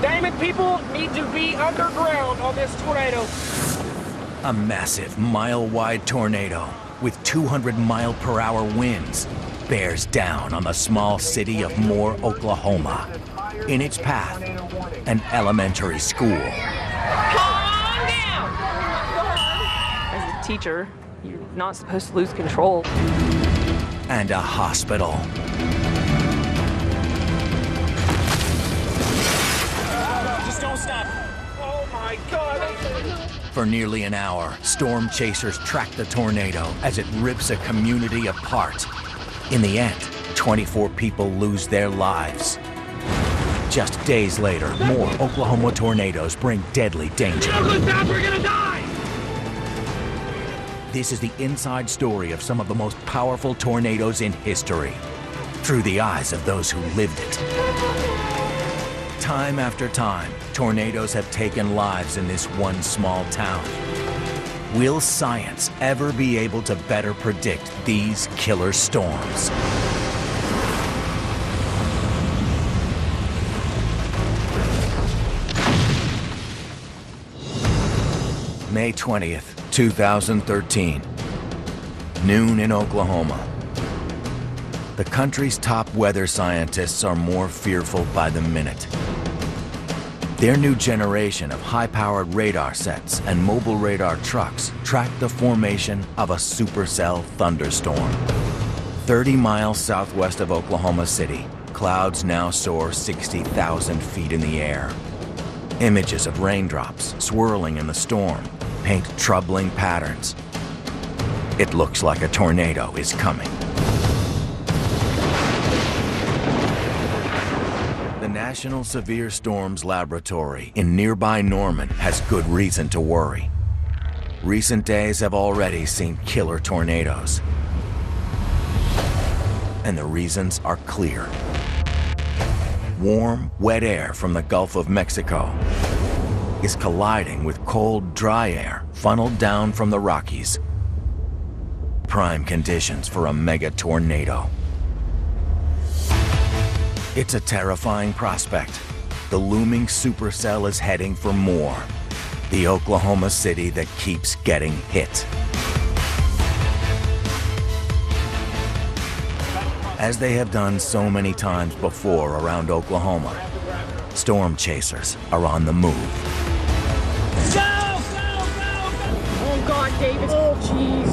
Damn it, people need to be underground on this tornado. A massive mile-wide tornado with 200-mile-per-hour winds bears down on the small city of Moore, Oklahoma. In its path, an elementary school. Calm down! As a teacher, you're not supposed to lose control. And a hospital. Just don't stop. Oh my God. For nearly an hour, storm chasers track the tornado as it rips a community apart. In the end, 24 people lose their lives. Just days later, more Oklahoma tornadoes bring deadly danger. We're gonna die! This is the inside story of some of the most powerful tornadoes in history, through the eyes of those who lived it. Time after time, tornadoes have taken lives in this one small town. Will science ever be able to better predict these killer storms? May 20th, 2013. Noon in Oklahoma. The country's top weather scientists are more fearful by the minute. Their new generation of high-powered radar sets and mobile radar trucks track the formation of a supercell thunderstorm. 30 miles southwest of Oklahoma City, clouds now soar 60,000 feet in the air. Images of raindrops swirling in the storm paint troubling patterns. It looks like a tornado is coming. The National Severe Storms Laboratory in nearby Norman has good reason to worry. Recent days have already seen killer tornadoes. And the reasons are clear. Warm, wet air from the Gulf of Mexico is colliding with cold, dry air funneled down from the Rockies. Prime conditions for a mega tornado. It's a terrifying prospect. The looming supercell is heading for more. The Oklahoma city that keeps getting hit. As they have done so many times before around Oklahoma, storm chasers are on the move. Go! Go! Go! Go! Oh God, David. Oh jeez.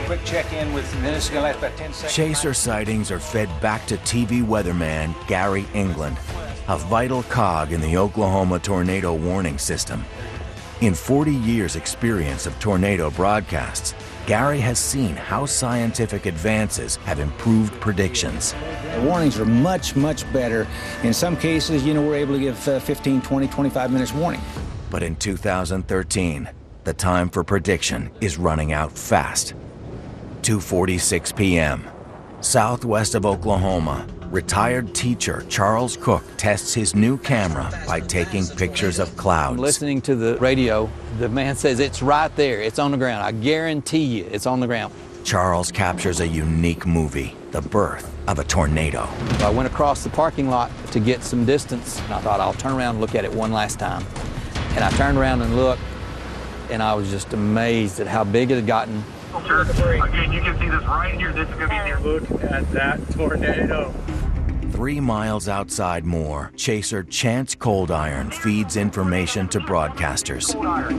Quick check-in with, and then it's gonna last about 10 seconds. Chaser sightings are fed back to TV weatherman Gary England, a vital cog in the Oklahoma tornado warning system. In 40 years' experience of tornado broadcasts, Gary has seen how scientific advances have improved predictions. The warnings are much, much better. In some cases, we're able to give 15, 20, 25 minutes warning. But in 2013, the time for prediction is running out fast. 2:46 p.m. Southwest of Oklahoma, retired teacher Charles Cook tests his new camera by taking pictures of clouds. I'm listening to the radio. The man says it's right there. It's on the ground. I guarantee you it's on the ground. Charles captures a unique movie, the birth of a tornado. I went across the parking lot to get some distance, and I thought I'll turn around and look at it one last time. And I turned around and looked, and I was just amazed at how big it had gotten. Again, you can see this right here. This is going to be near. Look at that tornado. 3 miles outside Moore, chaser Chance Coldiron feeds information to broadcasters.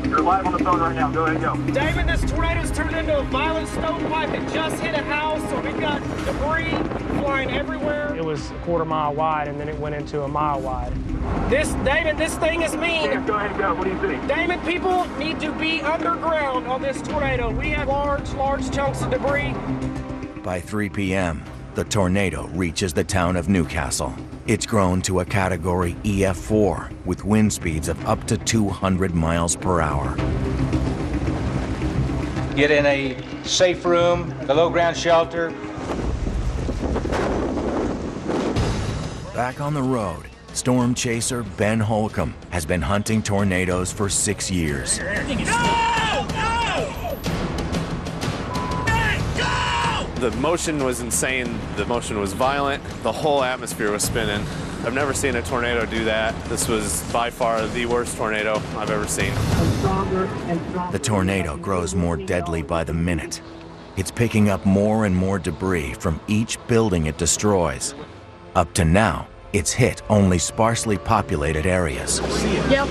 You're live on the phone right now. Go ahead, go. David, this tornado's turned into a violent stovepipe. It just hit a house, so we've got debris flying everywhere. It was a quarter-mile wide, and then it went into a mile wide. David, this thing is mean. Go ahead and go. What do you think? David, people need to be underground on this tornado. We have large chunks of debris. By 3 p.m., the tornado reaches the town of Newcastle. It's grown to a category EF4 with wind speeds of up to 200 miles per hour. Get in a safe room, below ground shelter. Back on the road, storm chaser Ben Holcomb has been hunting tornadoes for 6 years. Go! Go! Hey, go! The motion was insane. The motion was violent. The whole atmosphere was spinning. I've never seen a tornado do that. This was by far the worst tornado I've ever seen. The tornado grows more deadly by the minute. It's picking up more and more debris from each building it destroys. Up to now, it's hit only sparsely populated areas. Yep.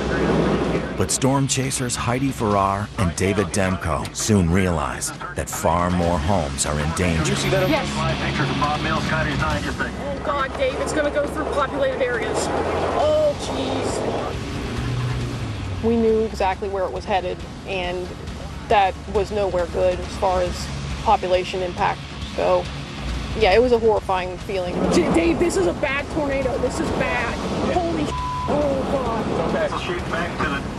But storm chasers Heidi Farrar and David Demko soon realize that far more homes are in danger. Yes. Oh God, Dave, it's gonna go through populated areas. Oh, jeez. We knew exactly where it was headed, and that was nowhere good as far as population impact go. Yeah, it was a horrifying feeling. Dave, this is a bad tornado. This is bad. Holy oh God.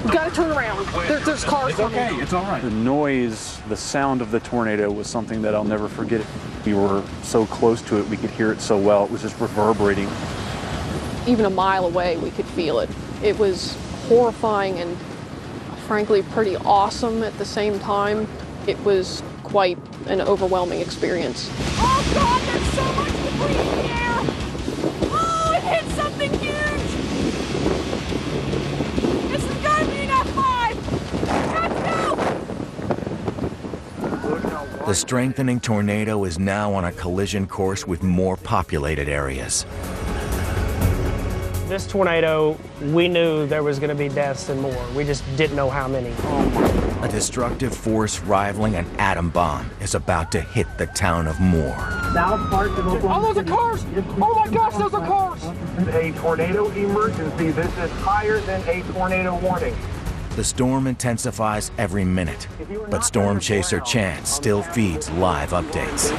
You gotta turn around. There's cars coming. Okay, it's all right. The noise, the sound of the tornado was something that I'll never forget. We were so close to it, we could hear it so well. It was just reverberating. Even a mile away, we could feel it. It was horrifying and frankly pretty awesome at the same time. It was quite an overwhelming experience. Oh God, there's so much debris in the air! Oh, it hit something huge! This is gonna be an F5! Let's go! The strengthening tornado is now on a collision course with more populated areas. This tornado, we knew there was going to be deaths and more. We just didn't know how many. A destructive force rivaling an atom bomb is about to hit the town of Moore. Oh, those are cars! Oh my gosh, those are cars! A tornado emergency. This is higher than a tornado warning. The storm intensifies every minute, but storm chaser Chance still feeds live updates.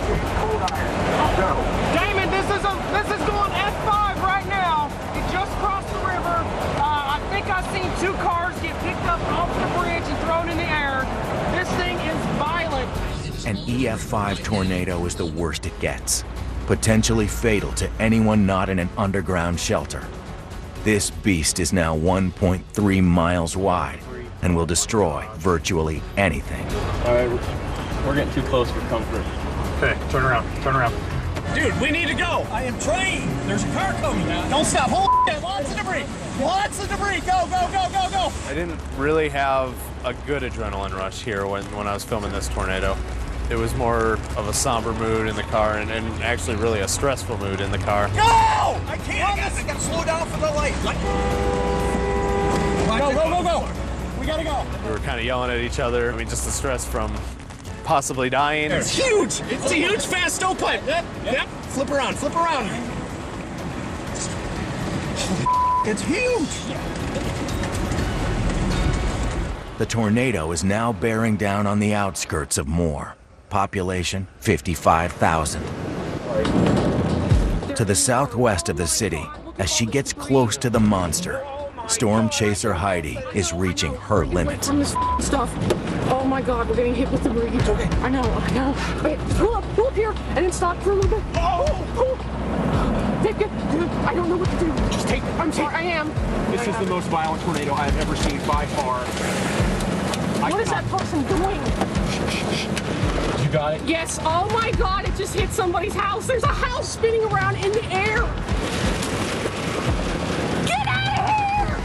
Damon, this is going F5 right now. It just crossed the river. I think I've seen 2 cars get picked up off the bridge and thrown in the air. This thing is violent. An EF5 tornado is the worst it gets, potentially fatal to anyone not in an underground shelter. This beast is now 1.3 miles wide and will destroy virtually anything. All right, we're getting too close for comfort. Okay, turn around, turn around. Dude, we need to go. I am trained. There's a car coming now. Don't stop. Hold it. Lots of debris. Lots of debris. Go, go, go, go, go. I didn't really have a good adrenaline rush here when I was filming this tornado. It was more of a somber mood in the car and actually really a stressful mood in the car. Go! I can't. I gotta slow down for the light. Go, go, go, go. We gotta go. We were kind of yelling at each other. I mean, just the stress from possibly dying. It's huge. It's a huge fast stovepipe. Yep. Flip around. Flip around. It's huge. The tornado is now bearing down on the outskirts of Moore. Population 55,000. To the southwest of the city, as she gets close to the monster, storm chaser Heidi is reaching her limit. From this stuff. Oh my God, we're getting hit with debris. Okay. I know. Wait, pull up here, and then stop for a little bit. Oh! Take it. I don't know what to do. Just take it. I'm sorry, I am. This is the most violent tornado I've ever seen by far. What is that person doing? You got it? Yes. Oh my God, it just hit somebody's house. There's a house spinning around in the air. Get out of here!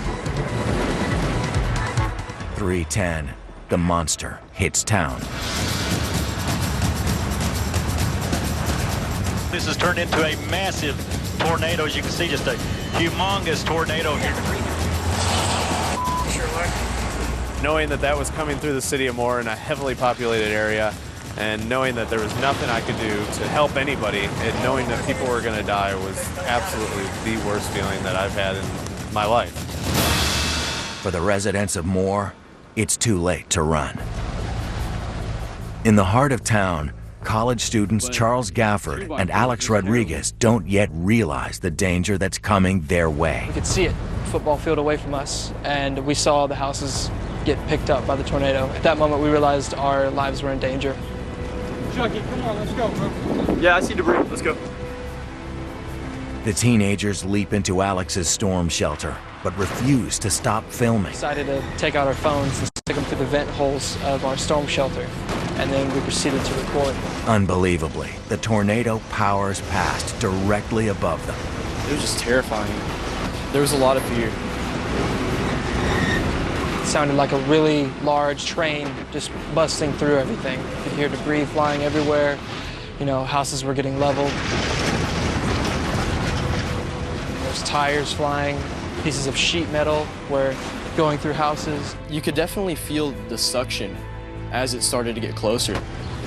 3:10, the monster hits town. This has turned into a massive tornado. As you can see, just a humongous tornado here. Knowing that was coming through the city of Moore in a heavily populated area, and knowing that there was nothing I could do to help anybody, and knowing that people were going to die was absolutely the worst feeling that I've had in my life. For the residents of Moore, it's too late to run. In the heart of town, college students Charles Gafford and Alex Rodriguez don't yet realize the danger that's coming their way. We could see it, football field away from us, and we saw the houses get picked up by the tornado. At that moment, we realized our lives were in danger. Chucky, come on, let's go, bro. Yeah, I see debris. Let's go. The teenagers leap into Alex's storm shelter, but refuse to stop filming. We decided to take out our phones and stick them through the vent holes of our storm shelter. and then we proceeded to record. Unbelievably, the tornado powers past directly above them. It was just terrifying. There was a lot of fear. It sounded like a really large train just busting through everything. You could hear debris flying everywhere. You know, houses were getting leveled. There's tires flying, pieces of sheet metal were going through houses. You could definitely feel the suction as it started to get closer,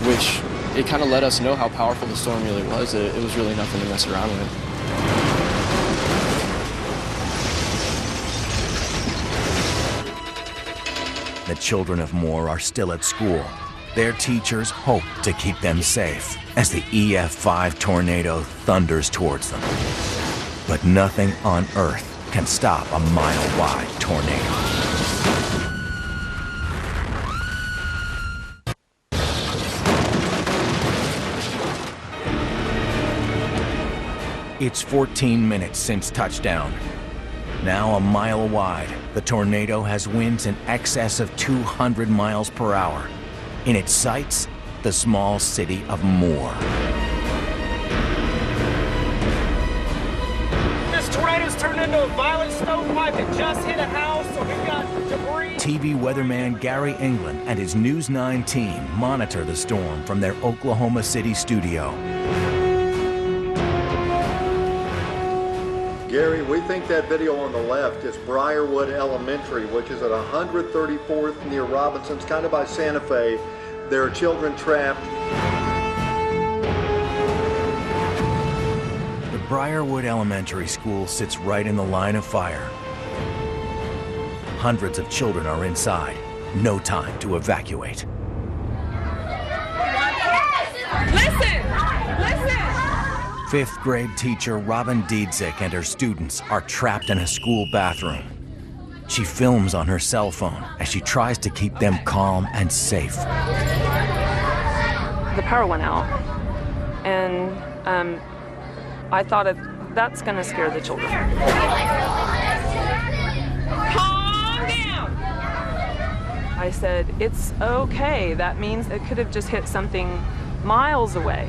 which it kind of let us know how powerful the storm really was. It was really nothing to mess around with. The children of Moore are still at school. Their teachers hope to keep them safe as the EF5 tornado thunders towards them. But nothing on Earth can stop a mile-wide tornado. It's 14 minutes since touchdown. Now a mile wide, the tornado has winds in excess of 200 miles per hour. In its sights, the small city of Moore. This tornado's turned into a violent stovepipe. It just hit a house, so we've got debris. TV weatherman Gary England and his News 9 team monitor the storm from their Oklahoma City studio. Gary, we think that video on the left is Briarwood Elementary, which is at 134th near Robinson's, kind of by Santa Fe. There are children trapped. The Briarwood Elementary School sits right in the line of fire. Hundreds of children are inside. No time to evacuate. Listen! Fifth grade teacher Robin Diedzik and her students are trapped in a school bathroom. She films on her cell phone as she tries to keep them calm and safe. The power went out, and I thought that's going to scare the children. Calm down! I said, it's okay. That means it could have just hit something miles away.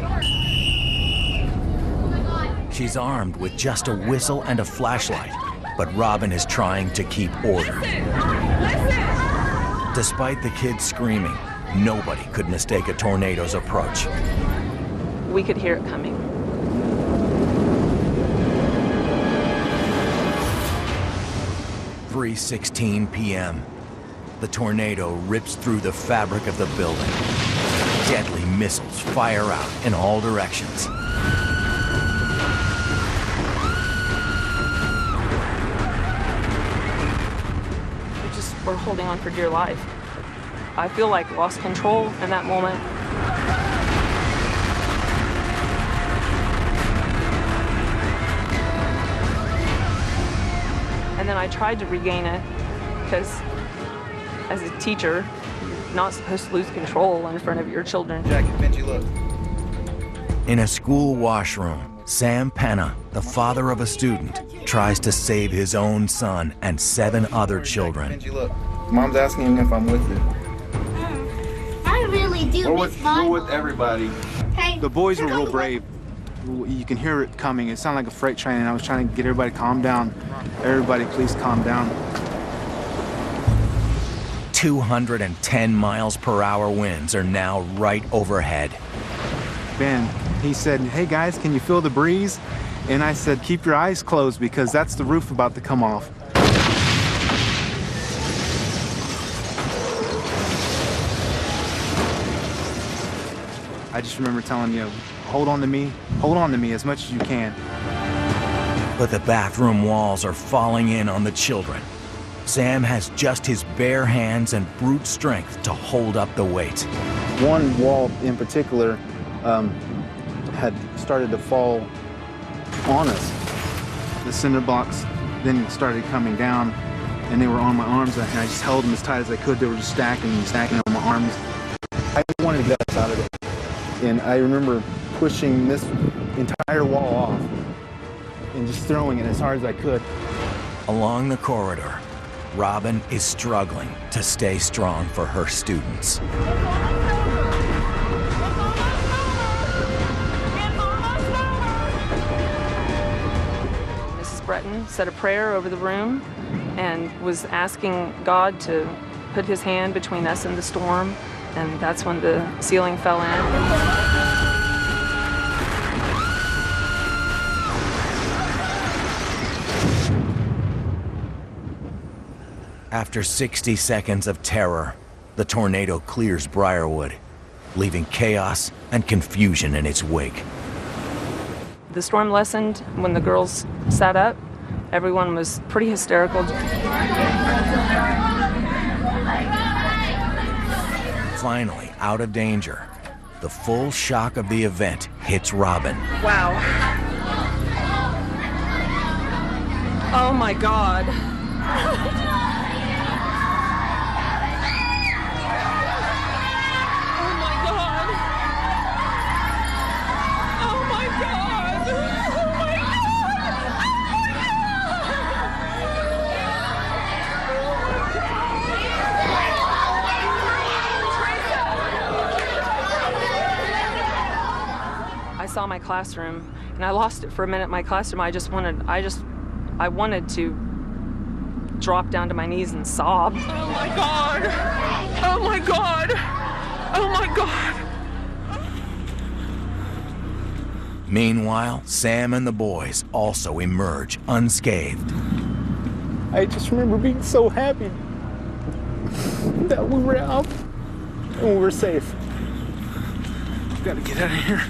She's armed with just a whistle and a flashlight, but Robin is trying to keep order. Listen! Despite the kids screaming, nobody could mistake a tornado's approach. We could hear it coming. At 3:16 p.m., the tornado rips through the fabric of the building. Deadly missiles fire out in all directions. We're holding on for dear life. I feel like lost control in that moment. And then I tried to regain it because as a teacher, you're not supposed to lose control in front of your children. Jackie, Benji, look. In a school washroom, Sam Penna, the father of a student, tries to save his own son and 7 other children. Benji, look. Mom's asking if I'm with you. I really do. We're with everybody. Hey, the boys were real brave. You can hear it coming. It sounded like a freight train, and I was trying to get everybody to calm down. Everybody, please calm down. 210 miles per hour winds are now right overhead. Ben, he said, hey guys, can you feel the breeze? And I said, keep your eyes closed because that's the roof about to come off. I just remember telling you, hold on to me as much as you can. But the bathroom walls are falling in on the children. Sam has just his bare hands and brute strength to hold up the weight. One wall in particular had started to fall on us. The cinder blocks then started coming down, and they were on my arms, and I just held them as tight as I could. They were just stacking on my arms. I wanted to get us out of it. And I remember pushing this entire wall off and just throwing it as hard as I could. Along the corridor, Robin is struggling to stay strong for her students. Breton said a prayer over the room and was asking God to put his hand between us and the storm, and that's when the ceiling fell in. After 60 seconds of terror, the tornado clears Briarwood, leaving chaos and confusion in its wake. The storm lessened when the girls sat up. Everyone was pretty hysterical. Finally, out of danger, the full shock of the event hits Robin. Wow. Oh my God. I saw my classroom and I lost it for a minute. My classroom, I wanted to drop down to my knees and sob. Oh my God! Oh my God! Oh my God! Meanwhile, Sam and the boys also emerge unscathed. I just remember being so happy that we were out and we were safe. Gotta get out of here.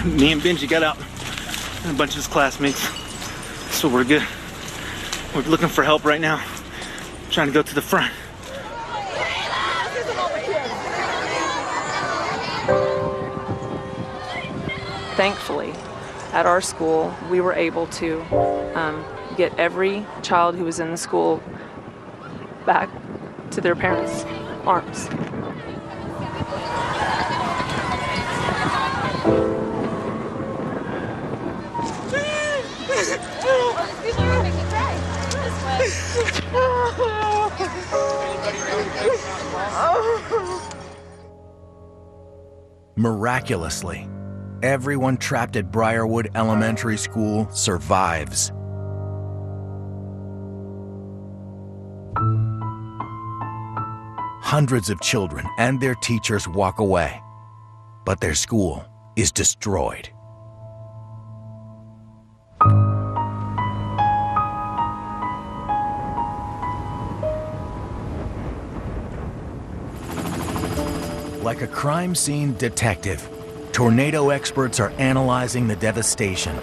Me and Benji got out and a bunch of his classmates, so we're good. We're looking for help right now, trying to go to the front. Thankfully, at our school, we were able to get every child who was in the school back to their parents' arms. Miraculously, everyone trapped at Briarwood Elementary School survives. Hundreds of children and their teachers walk away, but their school is destroyed. Like a crime scene detective, tornado experts are analyzing the devastation.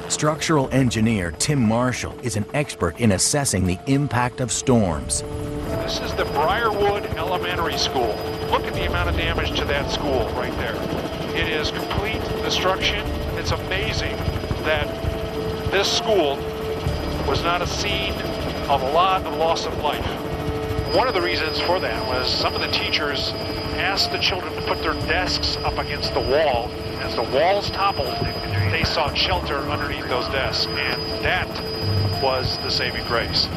Structural engineer Tim Marshall is an expert in assessing the impact of storms. This is the Briarwood Elementary School. Look at the amount of damage to that school right there. It is complete destruction. It's amazing that this school was not a scene of a lot of loss of life. One of the reasons for that was some of the teachers asked the children to put their desks up against the wall. As the walls toppled, they sought shelter underneath those desks, and that was the saving grace.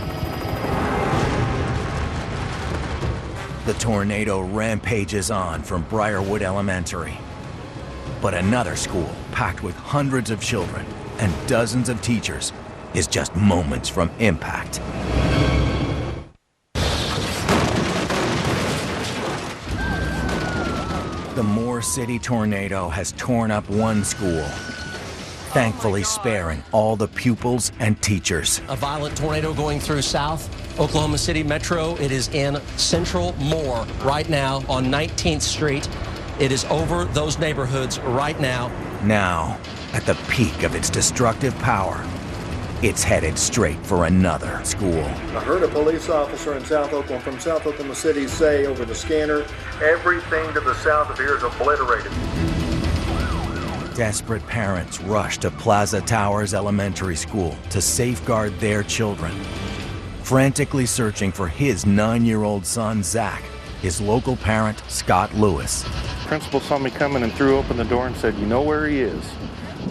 The tornado rampages on from Briarwood Elementary. But another school, packed with hundreds of children and dozens of teachers, is just moments from impact. The Moore City tornado has torn up one school, thankfully sparing all the pupils and teachers. A violent tornado going through South Oklahoma City Metro. It is in central Moore right now on 19th Street. It is over those neighborhoods right now. Now, at the peak of its destructive power, it's headed straight for another school. I heard a police officer in South Oklahoma, from South Oklahoma City, say over the scanner, everything to the south of here is obliterated. Desperate parents rush to Plaza Towers Elementary School to safeguard their children. Frantically searching for his 9-year-old son, Zach, his local parent, Scott Lewis. Principal saw me coming and threw open the door and said, "You know where he is."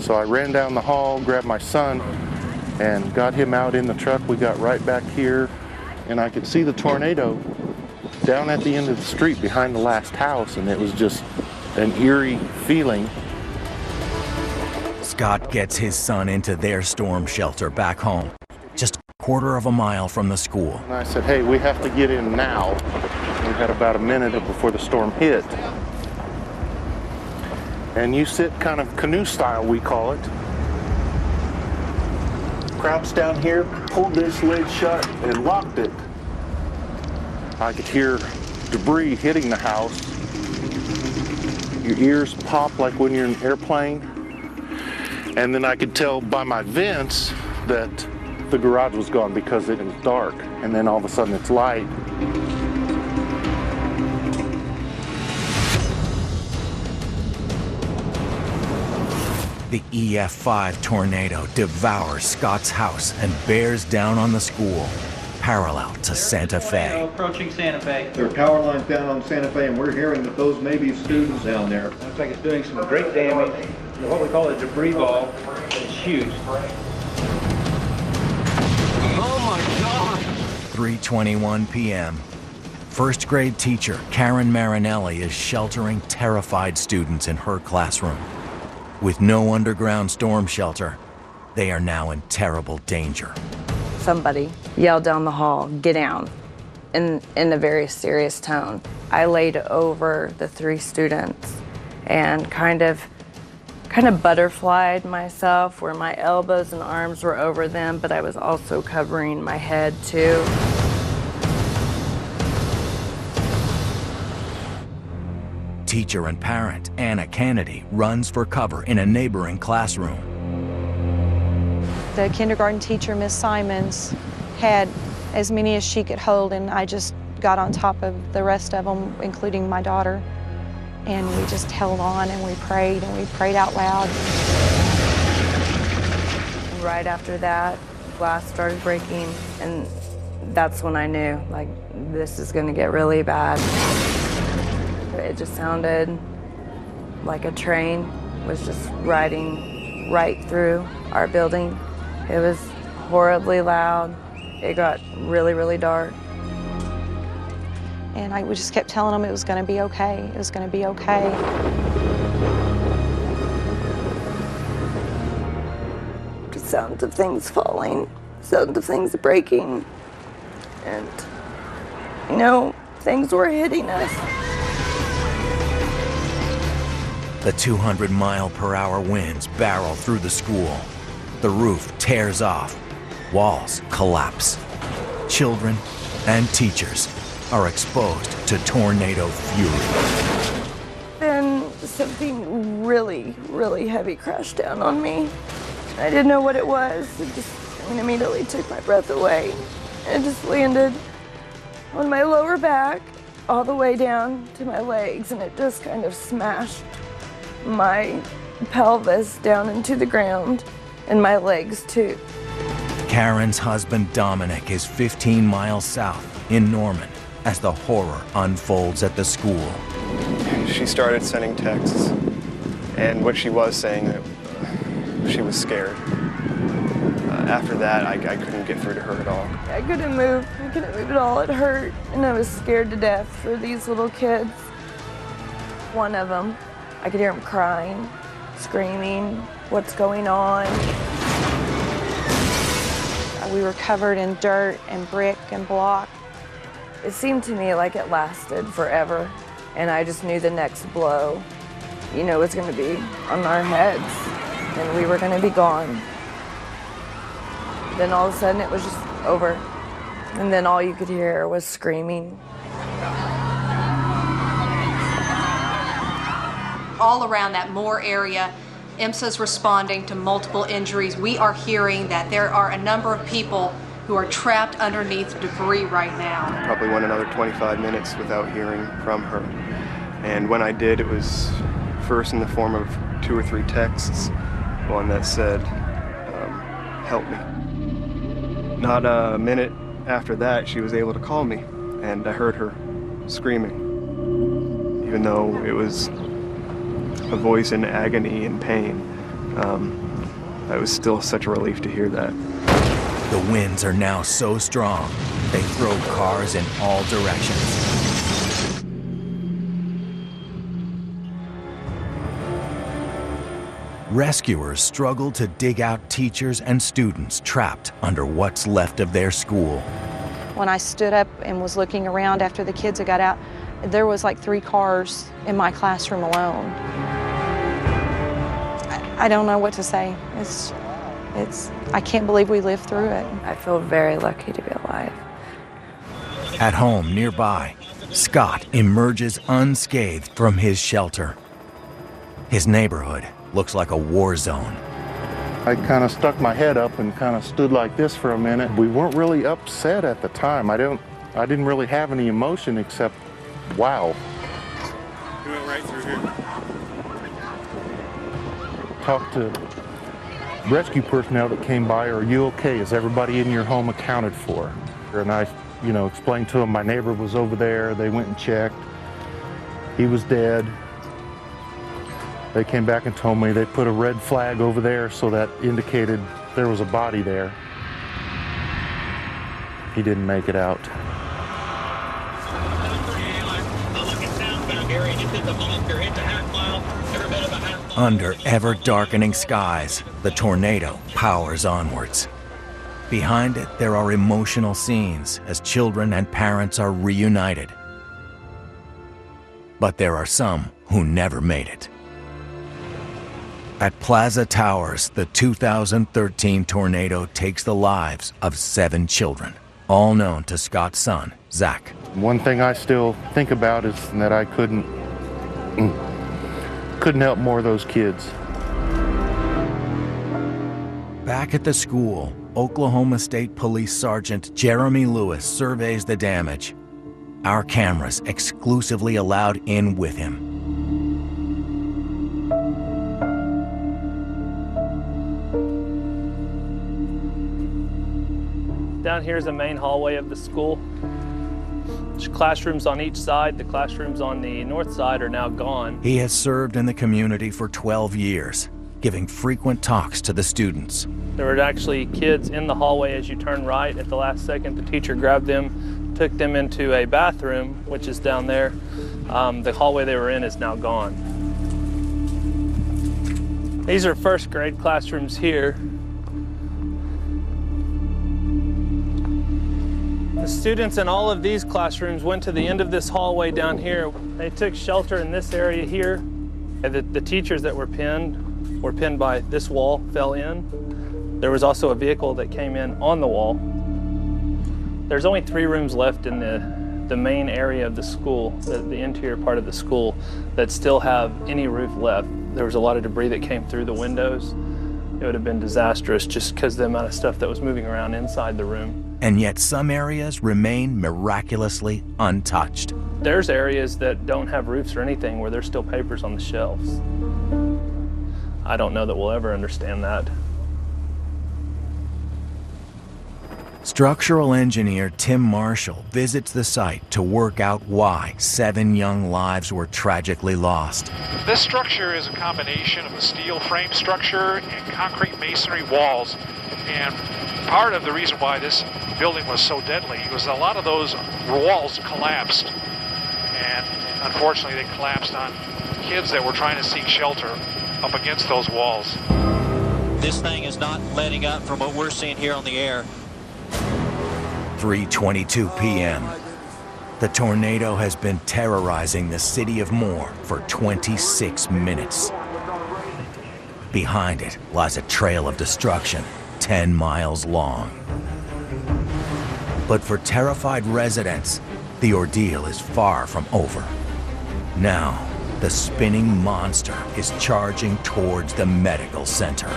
So I ran down the hall, grabbed my son, and got him out in the truck. We got right back here, and I could see the tornado down at the end of the street behind the last house, and it was just an eerie feeling. Scott gets his son into their storm shelter back home, just a quarter of a mile from the school. And I said, hey, we have to get in now. We had about a minute before the storm hit. And you sit kind of canoe style, we call it. Crouched down here, pulled this lid shut, and locked it. I could hear debris hitting the house. Your ears pop like when you're in an airplane. And then I could tell by my vents that the garage was gone because it was dark. And then all of a sudden it's light. The EF5 tornado devours Scott's house and bears down on the school, parallel to Santa Fe. Approaching Santa Fe. There are power lines down on Santa Fe, and we're hearing that those may be students down there. Looks like it's doing some great damage. What we call a debris ball. It's huge. Oh my God! 3:21 p.m. First grade teacher Karen Marinelli is sheltering terrified students in her classroom. With no underground storm shelter, they are now in terrible danger. Somebody yelled down the hall, "Get down," in a very serious tone. I laid over the 3 students and kind of butterflied myself where my elbows and arms were over them, but I was also covering my head too. Teacher and parent Anna Kennedy runs for cover in a neighboring classroom. The kindergarten teacher, Miss Simons, had as many as she could hold, and I just got on top of the rest of them, including my daughter. And we just held on and we prayed out loud. Right after that, glass started breaking, and that's when I knew, like, this is gonna get really bad. It just sounded like a train was just riding right through our building. It was horribly loud. It got really, really dark. And we just kept telling them it was gonna be okay. It was gonna be okay. The sounds of things falling, sounds of things breaking, and, you know, things were hitting us. The 200-mile-per-hour winds barrel through the school. The roof tears off. Walls collapse. Children and teachers are exposed to tornado fury. Then something really, really heavy crashed down on me. I didn't know what it was. It immediately took my breath away. It just landed on my lower back all the way down to my legs, and it just kind of smashed my pelvis down into the ground and my legs too. Karen's husband Dominic is 15 miles south in Norman as the horror unfolds at the school. She started sending texts, and what she was saying, she was scared. After that, I couldn't get through to her at all. I couldn't move. I couldn't move at all. It hurt, and I was scared to death for these little kids. One of them, I could hear him crying, screaming, "What's going on?" We were covered in dirt and brick and block. It seemed to me like it lasted forever, and I just knew the next blow, you know, was gonna be on our heads, and we were gonna be gone. Then all of a sudden it was just over, and then all you could hear was screaming. All around that Moore area, IMSA's responding to multiple injuries. We are hearing that there are a number of people who are trapped underneath debris right now. Probably went another 25 minutes without hearing from her. And when I did, it was first in the form of 2 or 3 texts. One that said, "Help me." Not a minute after that, she was able to call me, and I heard her screaming. Even though it was a voice in agony and pain, it was still such a relief to hear that. The winds are now so strong, they throw cars in all directions. rescuers struggle to dig out teachers and students trapped under what's left of their school. When I stood up and was looking around after the kids had got out, there was like 3 cars in my classroom alone. I don't know what to say. I can't believe we lived through it. I feel very lucky to be alive. At home nearby, Scott emerges unscathed from his shelter. His neighborhood looks like a war zone. I kind of stuck my head up and kind of stood like this for a minute. We weren't really upset at the time. I didn't really have any emotion except, wow. We went right through here. Talked to rescue personnel that came by. Are you okay? Is everybody in your home accounted for? And I, explained to them my neighbor was over there. They went and checked. He was dead. They came back and told me they put a red flag over there, so that indicated there was a body there. He didn't make it out. Under ever-darkening skies, the tornado powers onwards. Behind it, there are emotional scenes as children and parents are reunited. But there are some who never made it. At Plaza Towers, the 2013 tornado takes the lives of 7 children, all known to Scott's son, Zach. One thing I still think about is that I couldn't help more of those kids. Back at the school, Oklahoma State Police Sergeant Jeremy Lewis surveys the damage. Our cameras exclusively allowed in with him. Down here is the main hallway of the school. There's classrooms on each side. The classrooms on the north side are now gone. He has served in the community for 12 years, giving frequent talks to the students. There were actually kids in the hallway as you turn right. At the last second, the teacher grabbed them, took them into a bathroom, which is down there. The hallway they were in is now gone. These are first grade classrooms here. The students in all of these classrooms went to the end of this hallway down here. They took shelter in this area here. The teachers that were pinned by this wall, fell in. There was also a vehicle that came in on the wall. There's only 3 rooms left in the main area of the school, the interior part of the school, that still have any roof left. There was a lot of debris that came through the windows. It would have been disastrous just because of the amount of stuff that was moving around inside the room. And yet some areas remain miraculously untouched. There's areas that don't have roofs or anything where there's still papers on the shelves. I don't know that we'll ever understand that. Structural engineer Tim Marshall visits the site to work out why 7 young lives were tragically lost. This structure is a combination of a steel frame structure and concrete masonry walls. And part of the reason why this building was so deadly was a lot of those walls collapsed. And unfortunately, they collapsed on kids that were trying to seek shelter up against those walls. This thing is not letting up from what we're seeing here on the air. 3:22 p.m. The tornado has been terrorizing the city of Moore for 26 minutes. Behind it lies a trail of destruction 10 miles long. But for terrified residents, the ordeal is far from over. Now, the spinning monster is charging towards the medical center.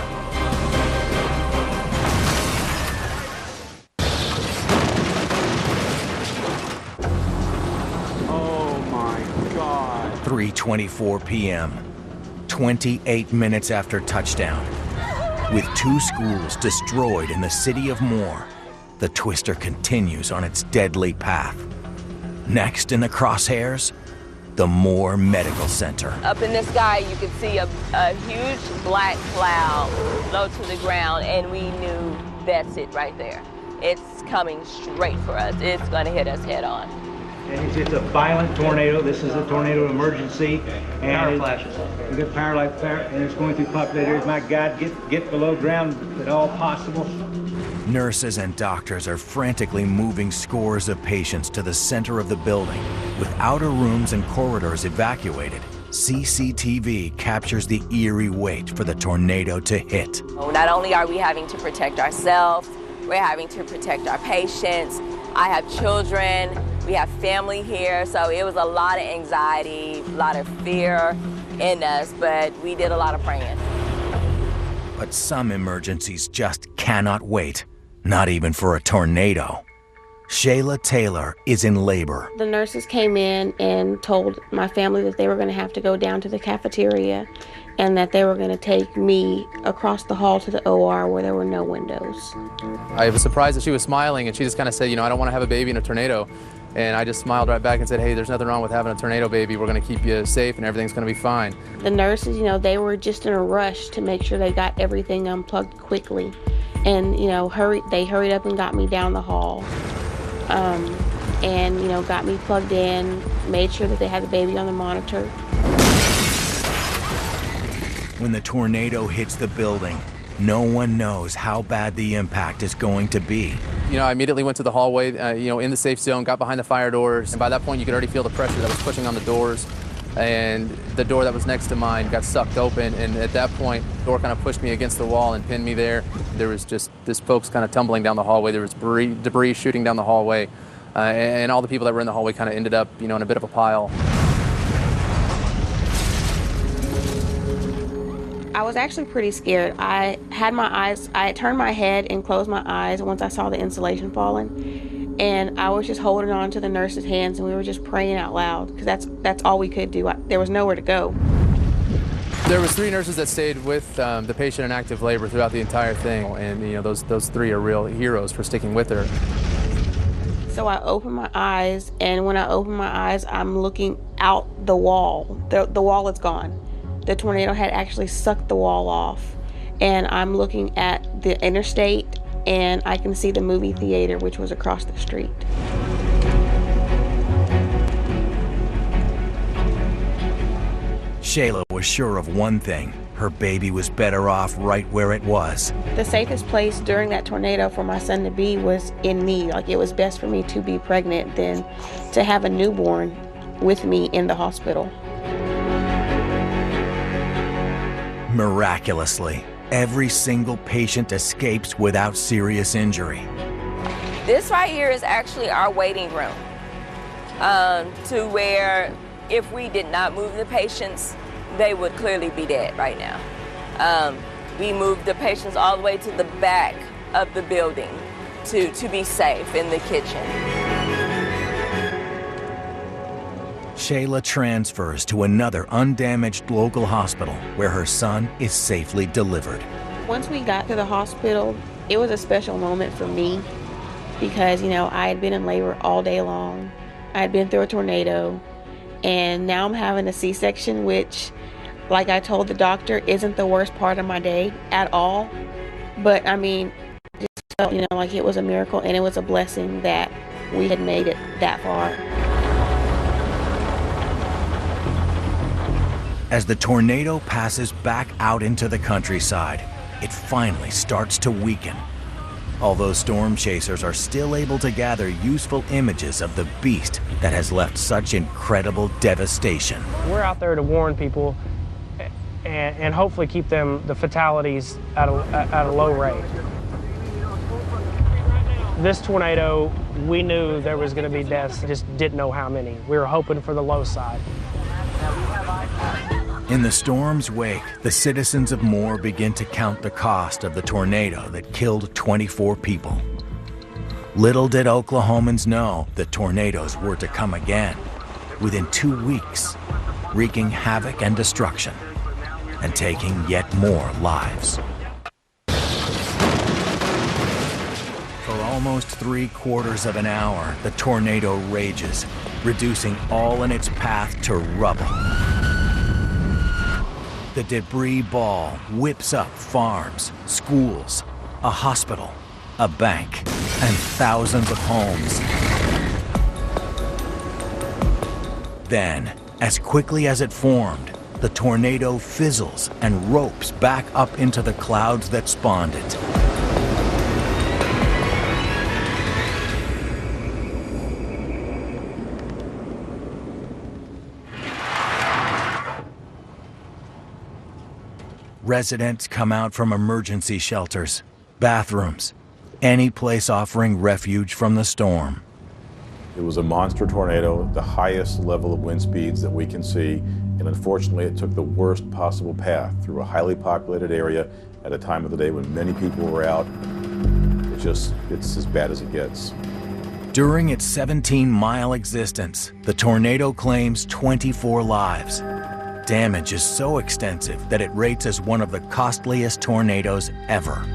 Oh my God. 3:24 p.m., 28 minutes after touchdown. With 2 schools destroyed in the city of Moore, the twister continues on its deadly path. Next in the crosshairs, the Moore Medical Center. Up in the sky, you could see a huge black cloud low to the ground, and we knew that's it right there. It's coming straight for us. It's gonna hit us head on. And it's a violent tornado. This is a tornado emergency. And Power flashes. We got power like fire, and it's going through populated areas. My God, get below ground if at all possible. Nurses and doctors are frantically moving scores of patients to the center of the building. With outer rooms and corridors evacuated, CCTV captures the eerie wait for the tornado to hit. Not only are we having to protect ourselves, we're having to protect our patients. I have children, we have family here, so it was a lot of anxiety, a lot of fear in us, but we did a lot of praying. But some emergencies just cannot wait, not even for a tornado. Shayla Taylor is in labor. The nurses came in and told my family that they were going to have to go down to the cafeteria and that they were going to take me across the hall to the OR where there were no windows. I was surprised that she was smiling, and she just kind of said, you know, I don't want to have a baby in a tornado. And I just smiled right back and said, hey, there's nothing wrong with having a tornado baby. We're going to keep you safe and everything's going to be fine. The nurses, you know, they were just in a rush to make sure they got everything unplugged quickly. And, you know, they hurried up and got me down the hall. And, you know, got me plugged in, made sure that they had the baby on the monitor. When the tornado hits the building, no one knows how bad the impact is going to be. You know, I immediately went to the hallway, you know, in the safe zone, got behind the fire doors. And by that point, you could already feel the pressure that was pushing on the doors. And the door that was next to mine got sucked open. And at that point, the door kind of pushed me against the wall and pinned me there. There was just this folks kind of tumbling down the hallway. There was debris shooting down the hallway. And all the people that were in the hallway kind of ended up, you know, in a bit of a pile. I was actually pretty scared. I had turned my head and closed my eyes once I saw the insulation falling. And I was just holding on to the nurse's hands, and we were just praying out loud, because that's all we could do. There was nowhere to go. There was 3 nurses that stayed with the patient in active labor throughout the entire thing. And, you know, those 3 are real heroes for sticking with her. So I opened my eyes, and when I opened my eyes, I'm looking out the wall. The wall is gone. The tornado had actually sucked the wall off. And I'm looking at the interstate, and I can see the movie theater, which was across the street. Shayla was sure of one thing. Her baby was better off right where it was. The safest place during that tornado for my son to be was in me. Like, it was best for me to be pregnant than to have a newborn with me in the hospital. Miraculously, every single patient escapes without serious injury. This right here is actually our waiting room, to where if we did not move the patients, they would clearly be dead right now. We moved the patients all the way to the back of the building to be safe in the kitchen. Shayla transfers to another undamaged local hospital where her son is safely delivered. Once we got to the hospital, it was a special moment for me because, you know, I had been in labor all day long. I had been through a tornado, and now I'm having a C-section, which, like I told the doctor, isn't the worst part of my day at all. But I mean, I just felt, you know, like it was a miracle, and it was a blessing that we had made it that far. As the tornado passes back out into the countryside, it finally starts to weaken. Although storm chasers are still able to gather useful images of the beast that has left such incredible devastation. We're out there to warn people and hopefully keep the fatalities at a low rate. This tornado, we knew there was going to be deaths, just didn't know how many. We were hoping for the low side. In the storm's wake, the citizens of Moore begin to count the cost of the tornado that killed 24 people. Little did Oklahomans know that tornadoes were to come again within 2 weeks, wreaking havoc and destruction and taking yet more lives. For almost 3/4 of an hour, the tornado rages, reducing all in its path to rubble. The debris ball whips up farms, schools, a hospital, a bank, and thousands of homes. Then, as quickly as it formed, the tornado fizzles and ropes back up into the clouds that spawned it. Residents come out from emergency shelters, bathrooms, any place offering refuge from the storm. It was a monster tornado, the highest level of wind speeds that we can see, and unfortunately it took the worst possible path through a highly populated area at a time of the day when many people were out. It's as bad as it gets. During its 17-mile existence, the tornado claims 24 lives. Damage is so extensive that it rates as one of the costliest tornadoes ever.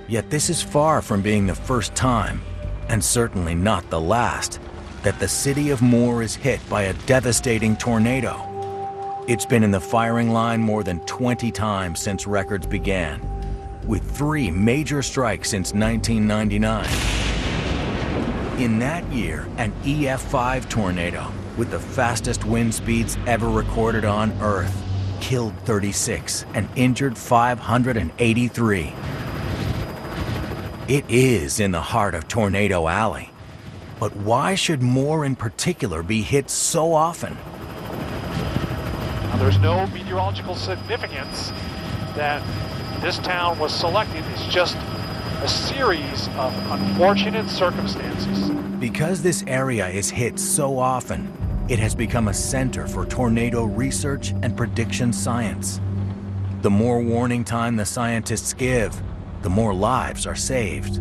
Yet this is far from being the first time, and certainly not the last, that the city of Moore is hit by a devastating tornado. It's been in the firing line more than 20 times since records began, with 3 major strikes since 1999. In that year, an EF5 tornado, with the fastest wind speeds ever recorded on Earth, killed 36 and injured 583. It is in the heart of Tornado Alley. But why should Moore in particular be hit so often? Now, there's no meteorological significance that this town was selected. It's just a series of unfortunate circumstances. Because this area is hit so often, it has become a center for tornado research and prediction science. The more warning time the scientists give, the more lives are saved.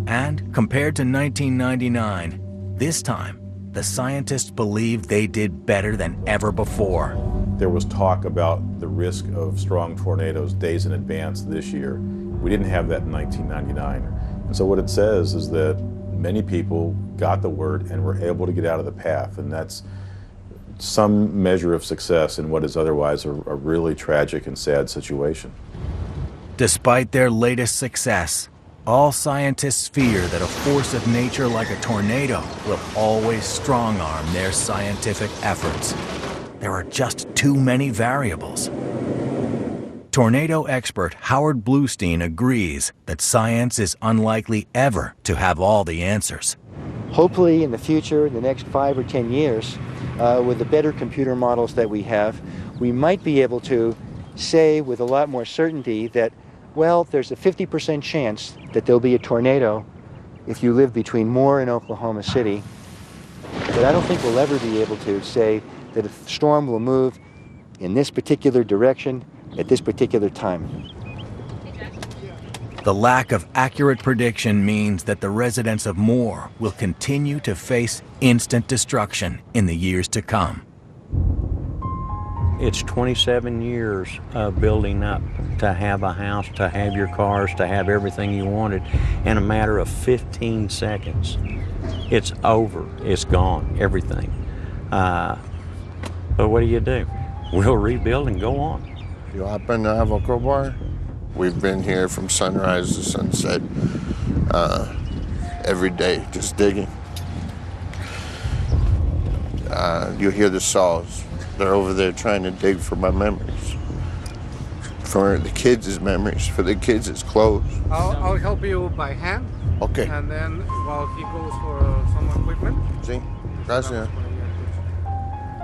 And compared to 1999, this time, the scientists believe they did better than ever before. There was talk about the risk of strong tornadoes days in advance this year. We didn't have that in 1999. And so what it says is that many people got the word and were able to get out of the path, and that's some measure of success in what is otherwise a really tragic and sad situation. Despite their latest success, all scientists fear that a force of nature like a tornado will always strong-arm their scientific efforts. There are just too many variables. Tornado expert Howard Bluestein agrees that science is unlikely ever to have all the answers. Hopefully in the future, in the next 5 or 10 years, with the better computer models that we have, we might be able to say with a lot more certainty that, well, there's a 50% chance that there'll be a tornado if you live between Moore and Oklahoma City. But I don't think we'll ever be able to say that a storm will move in this particular direction at this particular time. The lack of accurate prediction means that the residents of Moore will continue to face instant destruction in the years to come. It's 27 years of building up to have a house, to have your cars, to have everything you wanted in a matter of 15 seconds. It's over, it's gone, everything. But what do? We'll rebuild and go on. You happen to have a crowbar? We've been here from sunrise to sunset every day, just digging. You'll hear the saws. They're over there trying to dig for my memories. For the kids' memories. For the kids' clothes. I'll help you by hand. Okay. And then while he goes for some equipment. Sí. Gracias.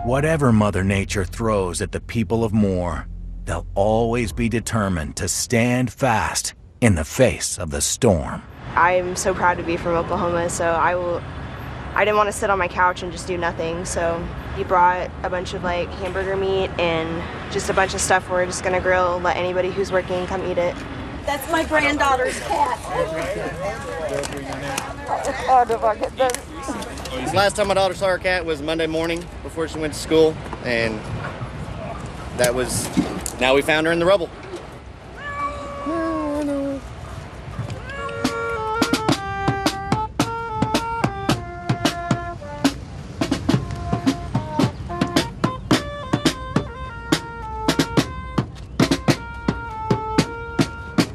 Whatever Mother Nature throws at the people of Moore, they'll always be determined to stand fast in the face of the storm. I'm so proud to be from Oklahoma, so I didn't want to sit on my couch and just do nothing, so he brought a bunch of like hamburger meat and just a bunch of stuff we're just gonna grill, let anybody who's working come eat it. That's my granddaughter's cat. Last time my daughter saw her cat was Monday morning before she went to school, and now we found her in the rubble.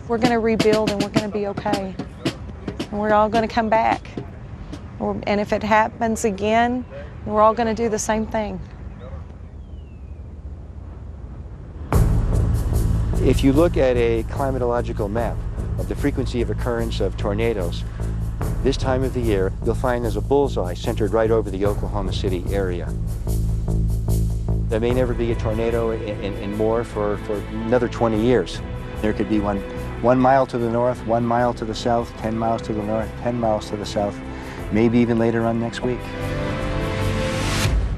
We're going to rebuild and we're going to be okay. And we're all going to come back. And if it happens again, we're all going to do the same thing. If you look at a climatological map of the frequency of occurrence of tornadoes, this time of the year, you'll find there's a bullseye centered right over the Oklahoma City area. There may never be a tornado in Moore for another 20 years. There could be one mile to the north, 1 mile to the south, 10 miles to the north, 10 miles to the south, maybe even later on next week.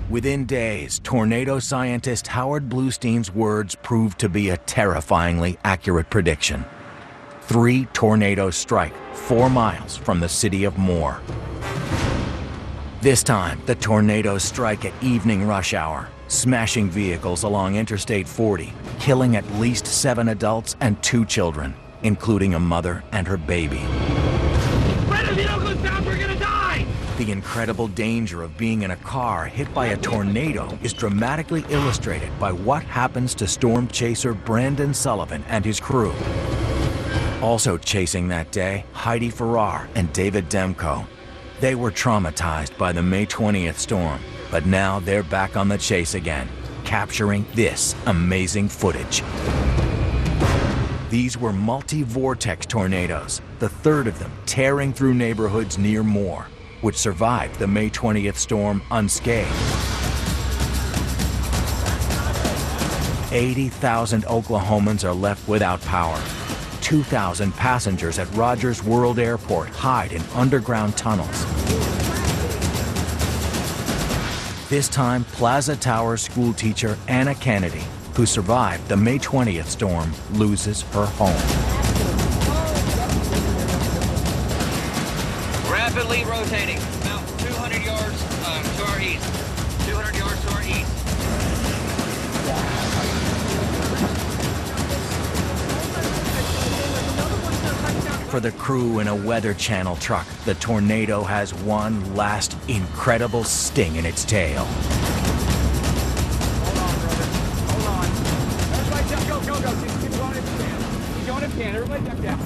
Within days, tornado scientist Howard Bluestein's words proved to be a terrifyingly accurate prediction. 3 tornadoes strike 4 miles from the city of Moore. This time, the tornadoes strike at evening rush hour, smashing vehicles along Interstate 40, killing at least 7 adults and 2 children, including a mother and her baby. Brett, if you don't go stop, we're gonna die! The incredible danger of being in a car hit by a tornado is dramatically illustrated by what happens to storm chaser Brandon Sullivan and his crew. Also chasing that day, Heidi Farrar and David Demko. They were traumatized by the May 20th storm, but now they're back on the chase again, capturing this amazing footage. These were multi-vortex tornadoes, the third of them tearing through neighborhoods near Moore, which survived the May 20th storm unscathed. 80,000 Oklahomans are left without power. 2,000 passengers at Rogers World Airport hide in underground tunnels. This time, Plaza Tower school teacher Anna Kennedy, who survived the May 20th storm, loses her home. Rapidly rotating, about 200 yards to our east. 200 yards to our east. For the crew in a Weather Channel truck, the tornado has one last incredible sting in its tail. Hold on, brother. Hold on. Everybody go. Keep going if you can. Keep going if you can. Everybody duck down.